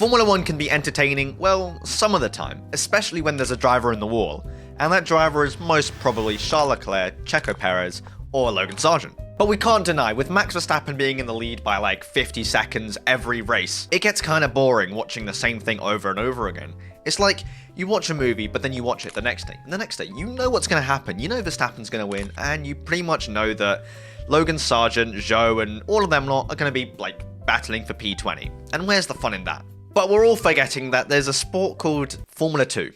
Formula 1 can be entertaining, well, some of the time, especially when there's a driver in the wall, and that driver is most probably Charles Leclerc, Checo Perez, or Logan Sargent. But we can't deny, with Max Verstappen being in the lead by like 50 seconds every race, it gets kind of boring watching the same thing over and over again. It's like, you watch a movie, but then you watch it the next day, and the next day, you know what's going to happen, you know Verstappen's going to win, and you pretty much know that Logan Sargent, Zhou, and all of them lot are going to be, like, battling for P20. And where's the fun in that? But we're all forgetting that there's a sport called Formula 2.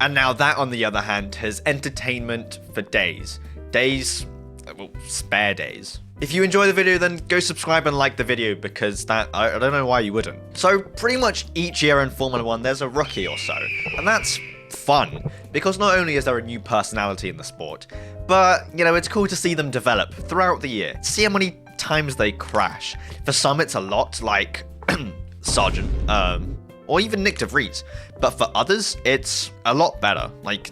And now that, on the other hand, has entertainment for days. Well, spare days. If you enjoy the video, then go subscribe and like the video, because that, I don't know why you wouldn't. So pretty much each year in Formula 1, there's a rookie or so. And that's fun, because not only is there a new personality in the sport, but, you know, it's cool to see them develop throughout the year. See how many times they crash. For some, it's a lot, like Sargent, or even Nick de Vries. But for others, it's a lot better. Like,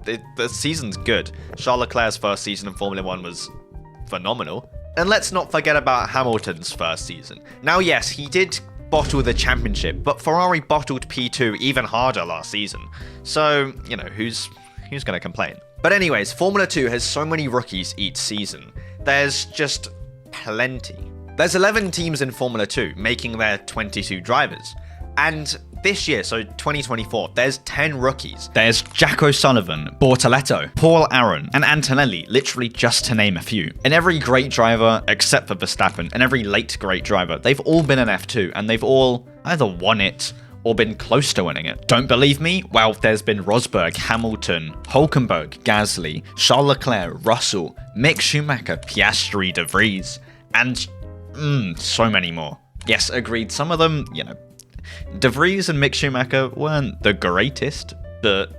the season's good. Charles Leclerc's first season in Formula 1 was phenomenal. And let's not forget about Hamilton's first season. Now, yes, he did bottle the championship, but Ferrari bottled P2 even harder last season. So, you know, who's going to complain? But anyways, Formula 2 has so many rookies each season. There's just plenty. There's 11 teams in Formula 2, making their 22 drivers. And this year, so 2024, there's 10 rookies. There's Jack O'Sullivan, Bortoletto, Paul Aron, and Antonelli, literally just to name a few. And every great driver, except for Verstappen, and every late great driver, they've all been an F2, and they've all either won it or been close to winning it. Don't believe me? Well, there's been Rosberg, Hamilton, Hulkenberg, Gasly, Charles Leclerc, Russell, Mick Schumacher, Piastri, de Vries, and so many more. Yes, agreed, some of them, you know, De Vries and Mick Schumacher weren't the greatest, but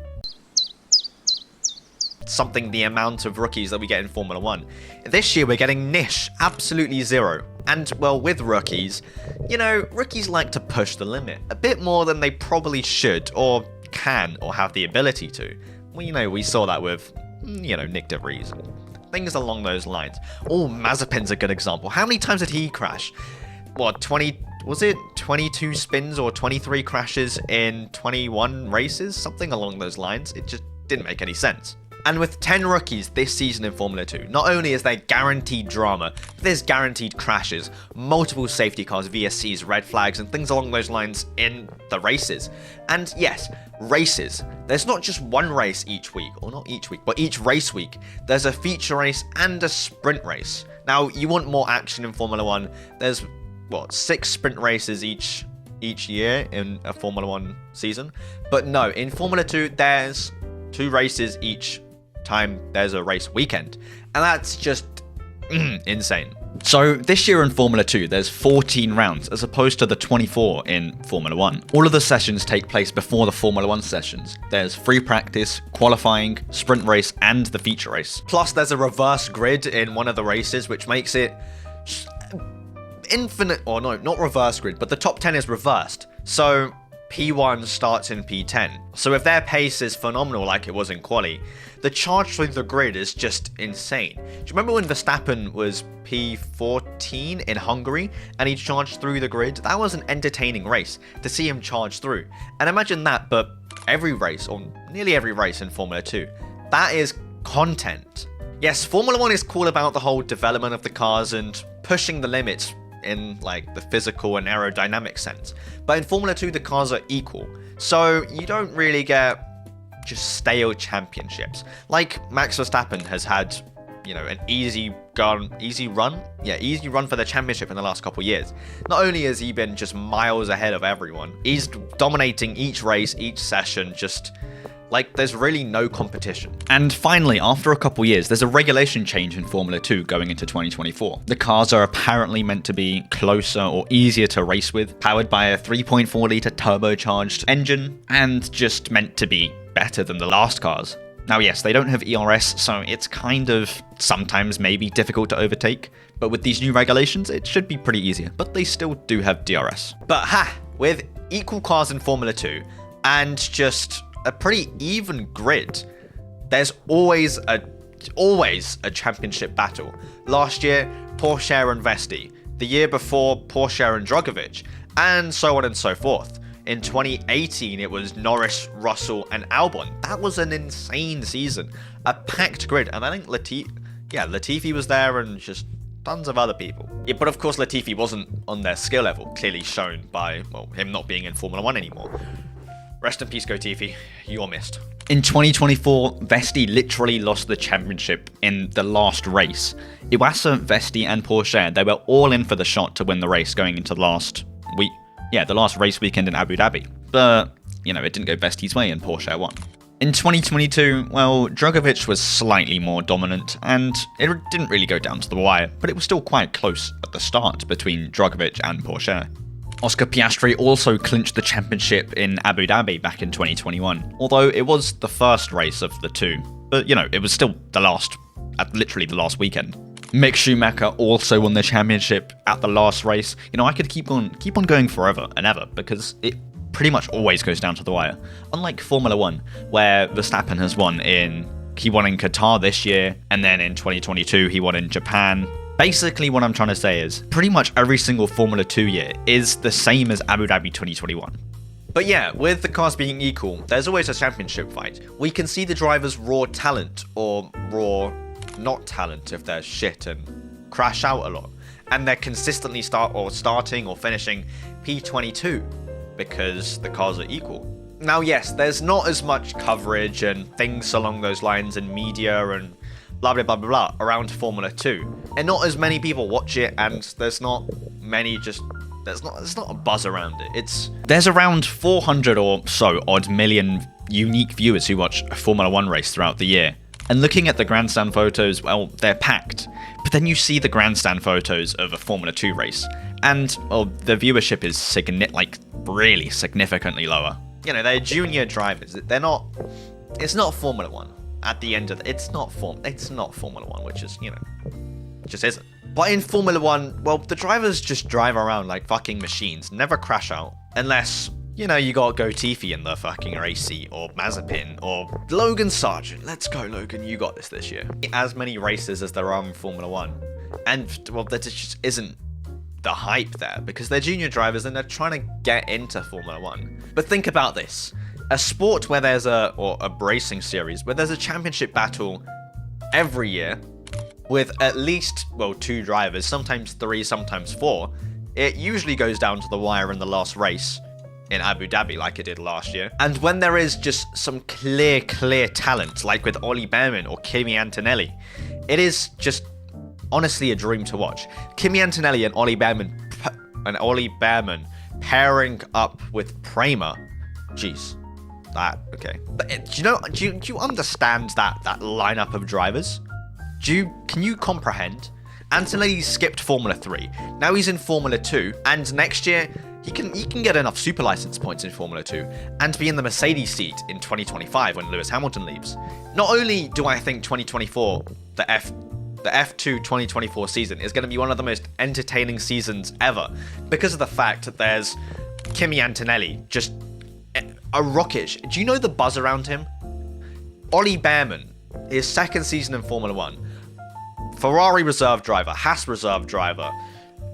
something the amount of rookies that we get in Formula 1. This year we're getting niche, absolutely zero. And, well, with rookies, you know, rookies like to push the limit a bit more than they probably should, or can, or have the ability to. Well, you know, we saw that with, you know, Nick de Vries, things along those lines. Oh, Mazepin's a good example. How many times did he crash? What, 22 spins or 23 crashes in 21 races? Something along those lines. It just didn't make any sense. And with 10 rookies this season in Formula 2, not only is there guaranteed drama, but there's guaranteed crashes, multiple safety cars, VSCs, red flags, and things along those lines in the races. And yes, races. There's not just one race each week, or not each week, but each race week. There's a feature race and a sprint race. Now, you want more action in Formula 1. There's 6 sprint races each year in a Formula 1 season. But no, in Formula 2, there's 2 races each time there's a race weekend. And that's just insane. So this year in Formula 2, there's 14 rounds as opposed to the 24 in Formula 1. All of the sessions take place before the Formula 1 sessions. There's free practice, qualifying, sprint race, and the feature race. Plus, there's a reverse grid in one of the races, which makes it infinite, or no, not reverse grid, but the top 10 is reversed. So P1 starts in P10. So if their pace is phenomenal like it was in quali, the charge through the grid is just insane. Do you remember when Verstappen was P14 in Hungary and he charged through the grid? That was an entertaining race to see him charge through. And imagine that, but every race, or nearly every race in Formula 2, that is content. Yes, Formula 1 is cool about the whole development of the cars and pushing the limits in like the physical and aerodynamic sense. But in Formula 2, the cars are equal. So you don't really get just stale championships. Like Max Verstappen has had, you know, an easy run for the championship in the last couple of years. Not only has he been just miles ahead of everyone, he's dominating each race, each session, just like there's really no competition. And finally, after a couple years, there's a regulation change in Formula 2 going into 2024. The cars are apparently meant to be closer or easier to race with, powered by a 3.4 litre turbocharged engine, and just meant to be better than the last cars. Now yes, they don't have ERS, so it's kind of sometimes maybe difficult to overtake, but with these new regulations, it should be pretty easier, but they still do have DRS. But with equal cars in Formula 2, and just a pretty even grid, there's always a always a championship battle. Last year, Porsche and Vesti. The year before, Porsche and Drogovic, and so on and so forth. In 2018, it was Norris, Russell, and Albon. That was an insane season. A packed grid. And I think Latifi was there and just tons of other people. Yeah, but of course, Latifi wasn't on their skill level, clearly shown by, well, him not being in Formula 1 anymore. Rest in peace, Latifi. You're missed. In 2024, Vesti literally lost the championship in the last race. Iwasa, Vesti, and Porsche, they were all in for the shot to win the race going into the last week. Yeah, the last race weekend in Abu Dhabi. But, you know, it didn't go Vesti's way and Porsche won. In 2022, well, Drogovic was slightly more dominant, and it didn't really go down to the wire, but it was still quite close at the start between Drogovic and Porsche. Oscar Piastri also clinched the championship in Abu Dhabi back in 2021, although it was the first race of the two, but, you know, it was still literally the last weekend. Mick Schumacher also won the championship at the last race. You know, I could keep on going forever and ever because it pretty much always goes down to the wire. Unlike Formula 1, where Verstappen has won in Qatar this year, and then in 2022 he won in Japan. Basically what I'm trying to say is pretty much every single Formula 2 year is the same as Abu Dhabi 2021. But yeah, with the cars being equal, there's always a championship fight. We can see the drivers' raw talent or raw not talent if they're shit and crash out a lot, and they're consistently starting or finishing P22 because the cars are equal. Now yes, there's not as much coverage and things along those lines in media and blah blah blah blah blah around Formula 2, and not as many people watch it, and there's not a buzz around it. There's around 400 or so odd million unique viewers who watch a Formula 1 race throughout the year. And looking at the grandstand photos, well, they're packed. But then you see the grandstand photos of a Formula 2 race, and, well, the viewership is really significantly lower. You know, they're junior drivers. It's not Formula 1. At the end of it's not Formula 1, which is, you know, it just isn't. But in Formula 1, well, the drivers just drive around like fucking machines, never crash out, unless, you know, you got Latifi in the fucking race seat, or Mazepin, or Logan Sargent. Let's go, Logan, you got this year. As many races as there are in Formula 1. And, well, there just isn't the hype there, because they're junior drivers and they're trying to get into Formula 1. But think about this. A sport where there's a racing series, where there's a championship battle every year, with at least, well, 2 drivers, sometimes 3, sometimes 4, it usually goes down to the wire in the last race in Abu Dhabi like it did last year. And when there is just some clear talent, like with Ollie Behrman or Kimi Antonelli, it is just honestly a dream to watch. Kimi Antonelli and Ollie Behrman pairing up with Prema, jeez. Okay. But do you understand that lineup of drivers? Can you comprehend? Antonelli skipped Formula 3. Now he's in Formula 2, and next year he can get enough super license points in Formula 2 and be in the Mercedes seat in 2025 when Lewis Hamilton leaves. Not only do I think 2024, the F2 2024 season is going to be one of the most entertaining seasons ever because of the fact that there's Kimi Antonelli, just a rocket. Do you know the buzz around him? Ollie Behrman, his second season in Formula 1, Ferrari reserve driver, Haas reserve driver,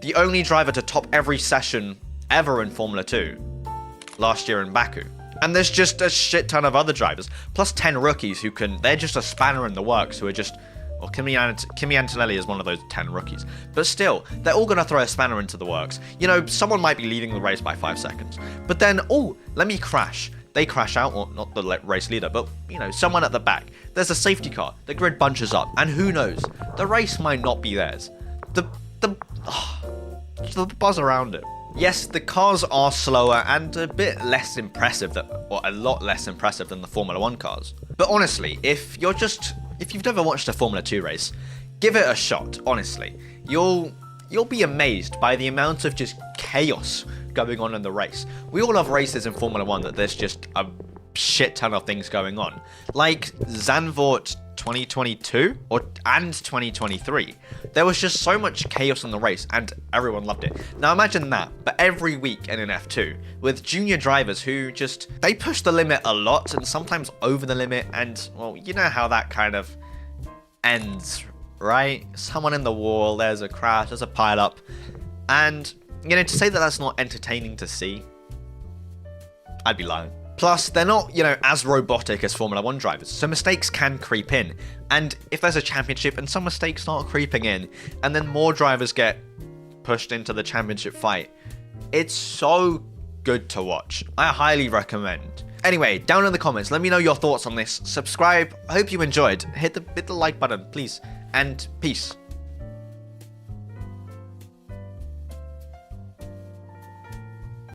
the only driver to top every session ever in Formula 2 last year in Baku. And there's just a shit ton of other drivers, plus 10 rookies they're just a spanner in the works who are just, well, Kimi Antonelli is one of those 10 rookies. But still, they're all going to throw a spanner into the works. You know, someone might be leading the race by 5 seconds. But then, let me crash. They crash out, or not the race leader, but, you know, someone at the back. There's a safety car. The grid bunches up. And who knows? The race might not be theirs. The buzz around it. Yes, the cars are slower and a bit less impressive, or a lot less impressive than the Formula 1 cars. But honestly, if you've never watched a Formula 2 race, give it a shot, honestly. You'll be amazed by the amount of just chaos going on in the race. We all have races in Formula 1 that there's just a shit ton of things going on. Like Zandvoort 2022 and 2023. There was just so much chaos in the race and everyone loved it. Now imagine that, but every week in an F2 with junior drivers who they push the limit a lot and sometimes over the limit, and well, you know how that kind of ends, right? Someone in the wall, there's a crash, there's a pile up. And, you know, to say that that's not entertaining to see, I'd be lying. Plus, they're not, you know, as robotic as Formula 1 drivers, so mistakes can creep in. And if there's a championship and some mistakes start creeping in, and then more drivers get pushed into the championship fight, it's so good to watch. I highly recommend. Anyway, down in the comments, let me know your thoughts on this. Subscribe. I hope you enjoyed. Hit the like button, please. And peace.